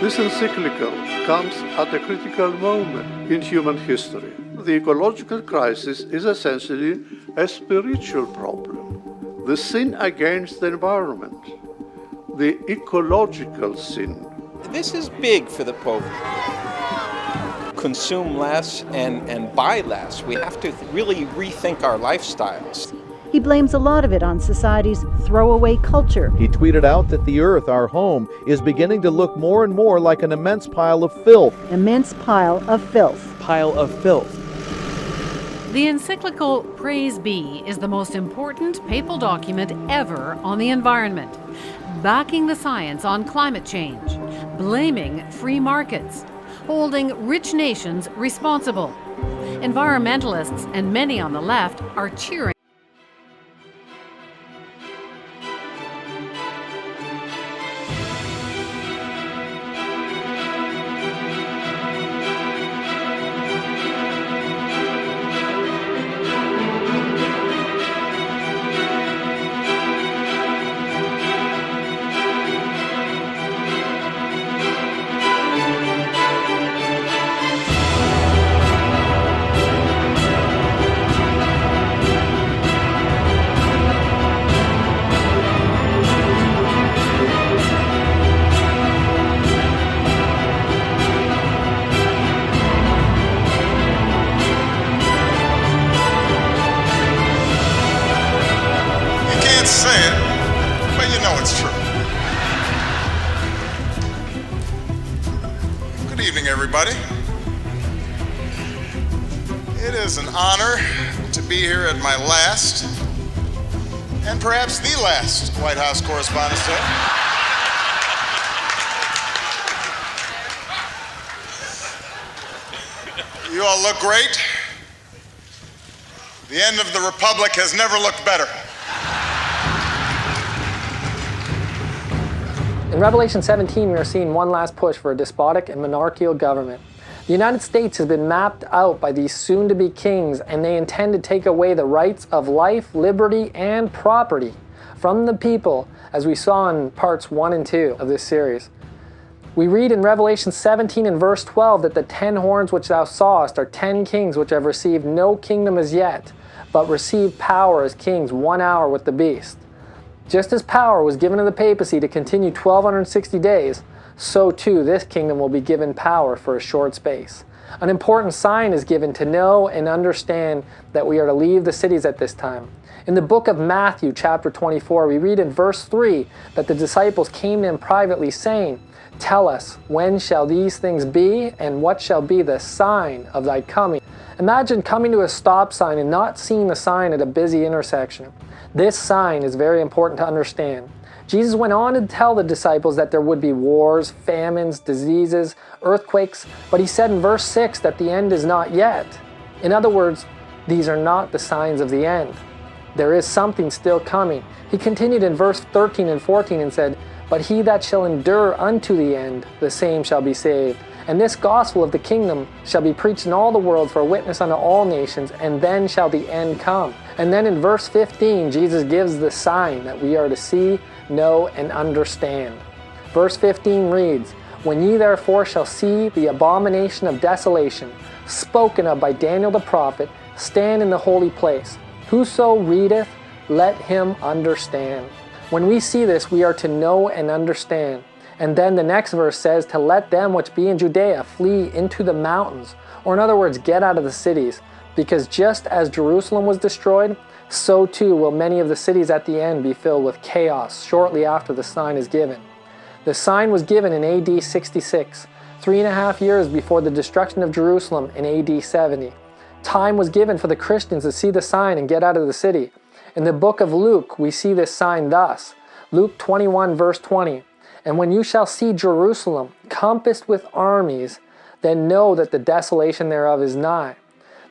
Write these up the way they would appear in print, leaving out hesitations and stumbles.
This encyclical comes at a critical moment in human history. The ecological crisis is essentially a spiritual problem. The sin against the environment, the ecological sin. This is big for the Pope. Consume less and buy less. We have to really rethink our lifestyles. He blames a lot of it on society's throwaway culture. He tweeted out that the earth, our home, is beginning to look more and more like an immense pile of filth. Immense pile of filth. Pile of filth. The encyclical Praise Be is the most important papal document ever on the environment, backing the science on climate change, blaming free markets, holding rich nations responsible. Environmentalists and many on the left are cheering. Say it, but you know it's true. Good evening, everybody. It is an honor to be here at my last, and perhaps the last, White House Correspondents' Day. You all look great. The end of the Republic has never looked better. In Revelation 17, we are seeing one last push for a despotic and monarchical government. The United States has been mapped out by these soon-to-be kings, and they intend to take away the rights of life, liberty, and property from the people, as we saw in parts 1 and 2 of this series. We read in Revelation 17 and verse 12 that the 10 horns which thou sawest are 10 kings which have received no kingdom as yet, but received power as kings 1 hour with the beast. Just as power was given to the papacy to continue 1260 days, so too this kingdom will be given power for a short space. An important sign is given to know and understand that we are to leave the cities at this time. In the book of Matthew, chapter 24, we read in verse 3 that the disciples came to him privately saying, "Tell us, when shall these things be, and what shall be the sign of thy coming?" Imagine coming to a stop sign and not seeing the sign at a busy intersection. This sign is very important to understand. Jesus went on to tell the disciples that there would be wars, famines, diseases, earthquakes, but he said in verse 6 that the end is not yet. In other words, these are not the signs of the end. There is something still coming. He continued in verse 13 and 14 and said, "But he that shall endure unto the end, the same shall be saved. And this gospel of the kingdom shall be preached in all the world for a witness unto all nations, and then shall the end come." And then in verse 15, Jesus gives the sign that we are to see, know, and understand. Verse 15 reads, "When ye therefore shall see the abomination of desolation, spoken of by Daniel the prophet, stand in the holy place. Whoso readeth, let him understand." When we see this, we are to know and understand. And then the next verse says to let them which be in Judea flee into the mountains, or in other words, get out of the cities, because just as Jerusalem was destroyed, so too will many of the cities at the end be filled with chaos shortly after the sign is given. The sign was given in AD 66, 3.5 years before the destruction of Jerusalem in AD 70. Time was given for the Christians to see the sign and get out of the city. In the book of Luke, we see this sign thus. Luke 21 verse 20. "And when you shall see Jerusalem compassed with armies, then know that the desolation thereof is nigh.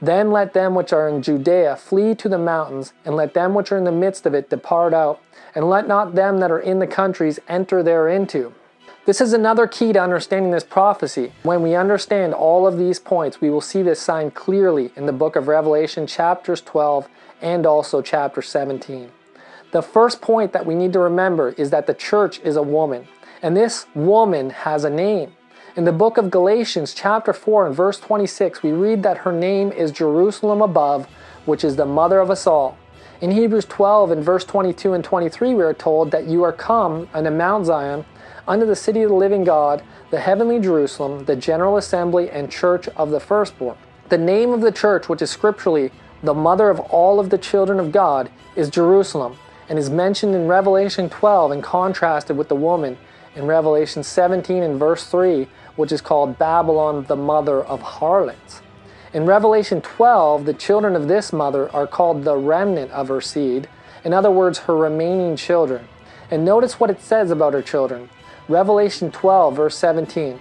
Then let them which are in Judea flee to the mountains, and let them which are in the midst of it depart out, and let not them that are in the countries enter thereinto." This is another key to understanding this prophecy. When we understand all of these points, we will see this sign clearly in the book of Revelation chapters 12 and also chapter 17. The first point that we need to remember is that the church is a woman, and this woman has a name. In the book of Galatians, chapter 4 and verse 26, we read that her name is Jerusalem above, which is the mother of us all. In Hebrews 12 and verse 22 and 23, we are told that you are come unto Mount Zion, unto the city of the living God, the heavenly Jerusalem, the general assembly and church of the firstborn. The name of the church, which is scripturally the mother of all of the children of God, is Jerusalem, and is mentioned in Revelation 12 and contrasted with the woman in Revelation 17 and verse 3, which is called Babylon, the mother of harlots. In Revelation 12, the children of this mother are called the remnant of her seed, in other words, her remaining children. And notice what it says about her children. Revelation 12, verse 17.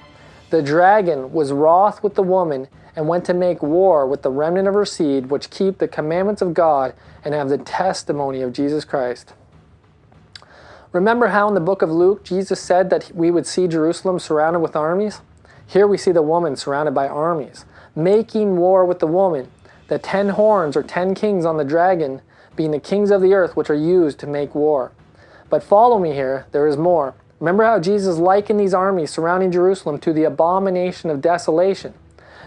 The dragon was wroth with the woman, and went to make war with the remnant of her seed, which keep the commandments of God and have the testimony of Jesus Christ. Remember how in the book of Luke, Jesus said that we would see Jerusalem surrounded with armies? Here we see the woman surrounded by armies, making war with the woman. The 10 horns or 10 kings on the dragon being the kings of the earth, which are used to make war. But follow me here, there is more. Remember how Jesus likened these armies surrounding Jerusalem to the abomination of desolation.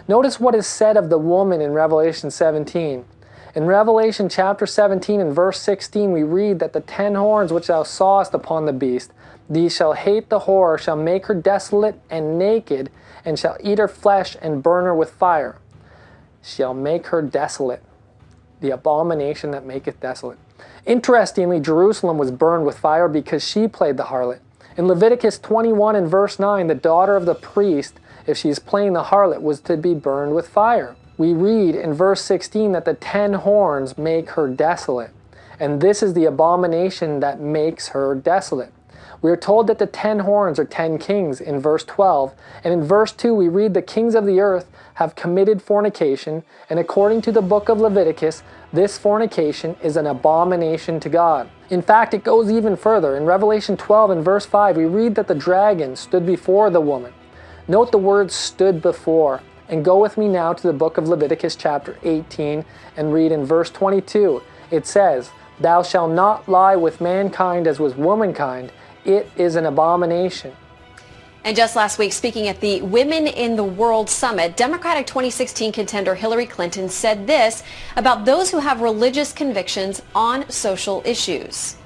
Notice what is said of the woman in Revelation 17. In Revelation chapter 17 and verse 16 we read that the 10 horns which thou sawest upon the beast, these shall hate the whore, shall make her desolate and naked, and shall eat her flesh and burn her with fire. Shall make her desolate. The abomination that maketh desolate. Interestingly, Jerusalem was burned with fire because she played the harlot. In Leviticus 21 and verse 9, the daughter of the priest, if she is playing the harlot, was to be burned with fire. We read in verse 16 that the 10 horns make her desolate. And this is the abomination that makes her desolate. We are told that the 10 horns are 10 kings in verse 12. And in verse 2 we read the kings of the earth have committed fornication. And according to the book of Leviticus, this fornication is an abomination to God. In fact, it goes even further. In Revelation 12 and verse 5 we read that the dragon stood before the woman. Note the word stood before, and go with me now to the book of Leviticus chapter 18 and read in verse 22. It says, Thou shalt not lie with mankind as with womankind. It is an abomination. And just last week, speaking at the Women in the World Summit, Democratic 2016 contender Hillary Clinton said this about those who have religious convictions on social issues.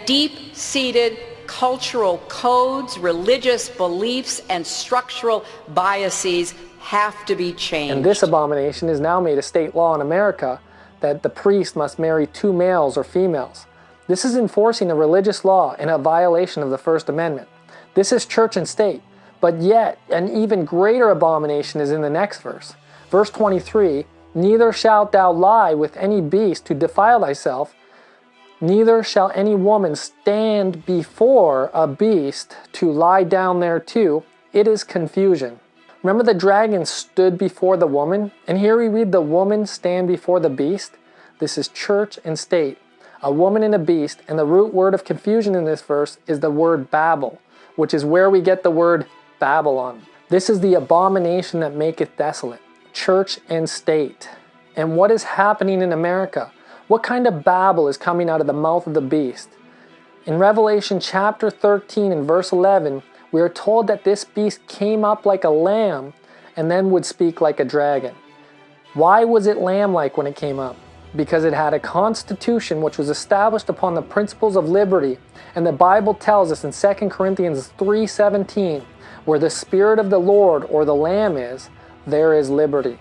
Deep-seated cultural codes, religious beliefs, and structural biases have to be changed. And this abomination is now made a state law in America that the priest must marry 2 males or females. This is enforcing a religious law and a violation of the First Amendment. This is church and state. But yet, an even greater abomination is in the next verse. Verse 23, Neither shalt thou lie with any beast to defile thyself, neither shall any woman stand before a beast to lie down thereto. It is confusion. Remember the dragon stood before the woman? And here we read the woman stand before the beast. This is church and state. A woman and a beast, and the root word of confusion in this verse is the word Babel, which is where we get the word Babylon. This is the abomination that maketh desolate. Church and state. And what is happening in America? What kind of Babel is coming out of the mouth of the beast? In Revelation chapter 13 and verse 11, we are told that this beast came up like a lamb and then would speak like a dragon. Why was it lamb-like when it came up? Because it had a constitution which was established upon the principles of liberty. And the Bible tells us in 2 Corinthians 3:17, where the Spirit of the Lord or the Lamb is, there is liberty.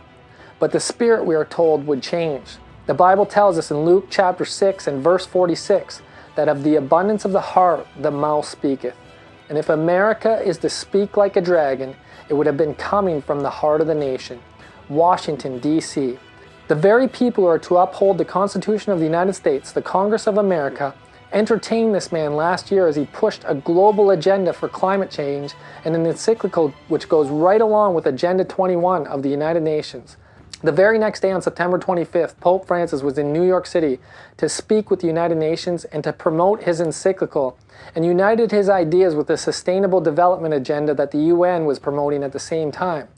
But the Spirit, we are told, would change. The Bible tells us in Luke chapter 6 and verse 46 that of the abundance of the heart the mouth speaketh. And if America is to speak like a dragon, it would have been coming from the heart of the nation, Washington, D.C. The very people who are to uphold the Constitution of the United States, the Congress of America, entertained this man last year as he pushed a global agenda for climate change and an encyclical which goes right along with Agenda 21 of the United Nations. The very next day on September 25th, Pope Francis was in New York City to speak with the United Nations and to promote his encyclical, and united his ideas with the Sustainable Development Agenda that the UN was promoting at the same time.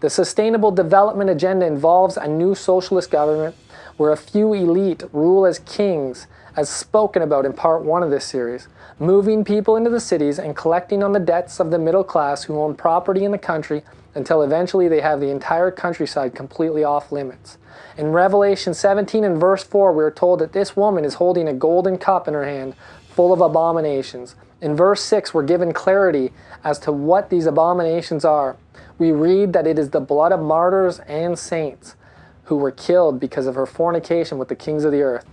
The Sustainable Development Agenda involves a new socialist government where a few elite rule as kings as spoken about in part 1 of this series, moving people into the cities and collecting on the debts of the middle class who own property in the country until eventually they have the entire countryside completely off limits. In Revelation 17 and verse 4, we are told that this woman is holding a golden cup in her hand full of abominations. In verse 6, we're given clarity as to what these abominations are. We read that it is the blood of martyrs and saints who were killed because of her fornication with the kings of the earth.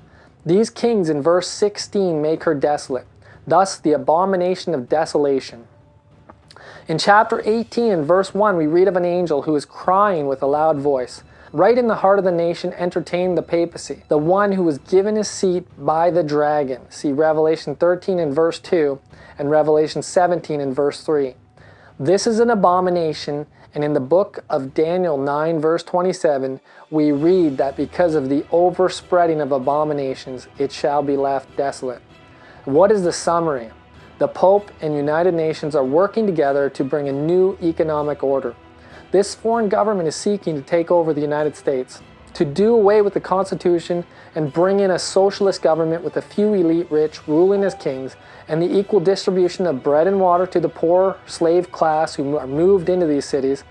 These kings in verse 16 make her desolate, thus the abomination of desolation. In chapter 18 and verse 1, we read of an angel who is crying with a loud voice. Right in the heart of the nation entertained the papacy, the one who was given his seat by the dragon. See Revelation 13 and verse 2 and Revelation 17 and verse 3. This is an abomination, and in the book of Daniel 9 verse 27, we read that because of the overspreading of abominations, it shall be left desolate. What is the summary? The Pope and United Nations are working together to bring a new economic order. This foreign government is seeking to take over the United States, to do away with the Constitution and bring in a socialist government with a few elite rich ruling as kings and the equal distribution of bread and water to the poor slave class who are moved into these cities.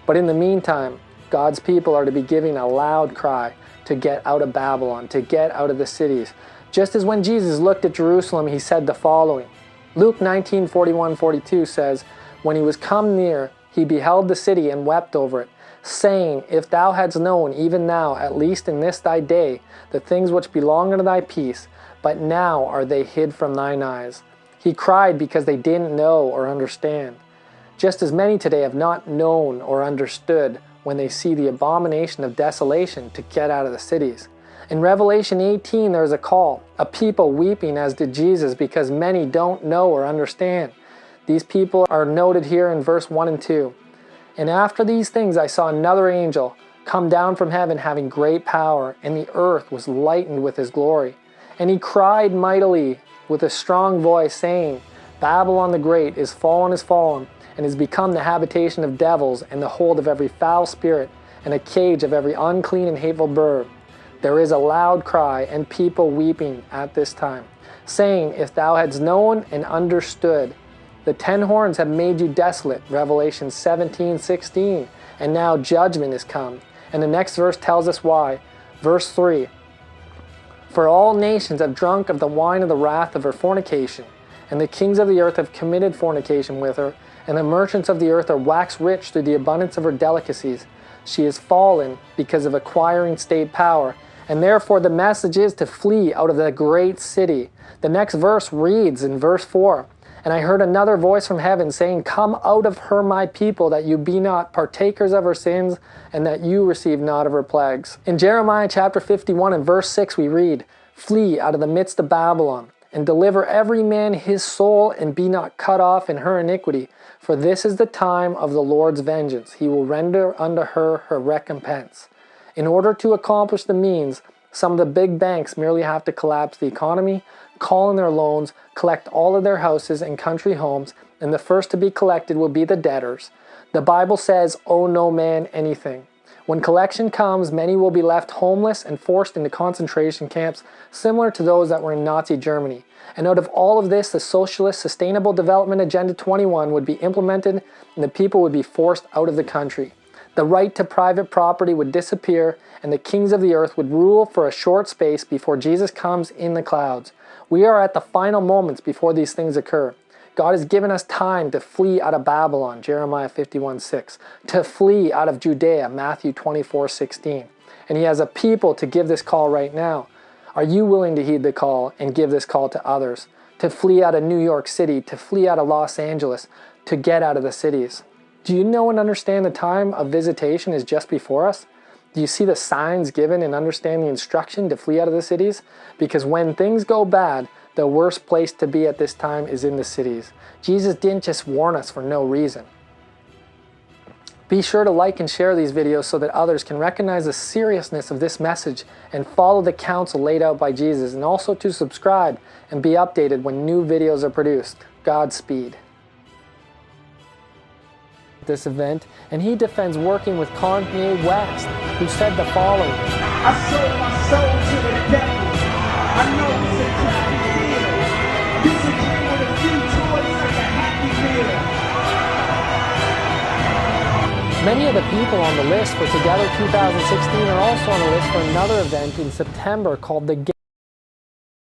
But in the meantime, God's people are to be giving a loud cry to get out of Babylon, to get out of the cities. Just as when Jesus looked at Jerusalem, he said the following. Luke 19:41-42 says, "When he was come near, he beheld the city and wept over it, saying, If thou hadst known, even now, at least in this thy day, the things which belong unto thy peace, but now are they hid from thine eyes." He cried because they didn't know or understand. Just as many today have not known or understood when they see the abomination of desolation to get out of the cities. In Revelation 18, there is a call, a people weeping as did Jesus because many don't know or understand. These people are noted here in verse 1 and 2. "And after these things I saw another angel come down from heaven having great power, and the earth was lightened with his glory. And he cried mightily with a strong voice, saying, Babylon the Great is fallen, and is become the habitation of devils, and the hold of every foul spirit, and a cage of every unclean and hateful bird. There is a loud cry, and people weeping at this time, saying, If thou hadst known and understood, the 10 horns have made you desolate," Revelation 17:16, "and now judgment is come." And the next verse tells us why. Verse 3, "For all nations have drunk of the wine of the wrath of her fornication, and the kings of the earth have committed fornication with her, and the merchants of the earth are waxed rich through the abundance of her delicacies. She is fallen because of acquiring state power, and therefore the message is to flee out of the great city." The next verse reads in verse 4, "And I heard another voice from heaven saying, Come out of her, my people, that you be not partakers of her sins, and that you receive not of her plagues." In Jeremiah chapter 51 and verse 6 we read, "Flee out of the midst of Babylon, and deliver every man his soul, and be not cut off in her iniquity. For this is the time of the Lord's vengeance. He will render unto her her recompense." In order to accomplish the means, some of the big banks merely have to collapse the economy, call in their loans, collect all of their houses and country homes, and the first to be collected will be the debtors. The Bible says, "Owe no man anything." When collection comes, many will be left homeless and forced into concentration camps similar to those that were in Nazi Germany. And out of all of this, the Socialist Sustainable Development Agenda 21 would be implemented, and the people would be forced out of the country. The right to private property would disappear, and the kings of the earth would rule for a short space before Jesus comes in the clouds. We are at the final moments before these things occur. God has given us time to flee out of Babylon, Jeremiah 51:6, to flee out of Judea, Matthew 24:16. And he has a people to give this call right now. Are you willing to heed the call and give this call to others? To flee out of New York City, to flee out of Los Angeles, to get out of the cities. Do you know and understand the time of visitation is just before us? Do you see the signs given and understand the instruction to flee out of the cities? Because when things go bad, the worst place to be at this time is in the cities. Jesus didn't just warn us for no reason. Be sure to like and share these videos so that others can recognize the seriousness of this message and follow the counsel laid out by Jesus, and also to subscribe and be updated when new videos are produced. Godspeed. This event, and he defends working with Kanye West, who said the following: "I sold my soul to the devil. I know it's a Many of the people on the list for Together 2016 are also on the list for another event in September called the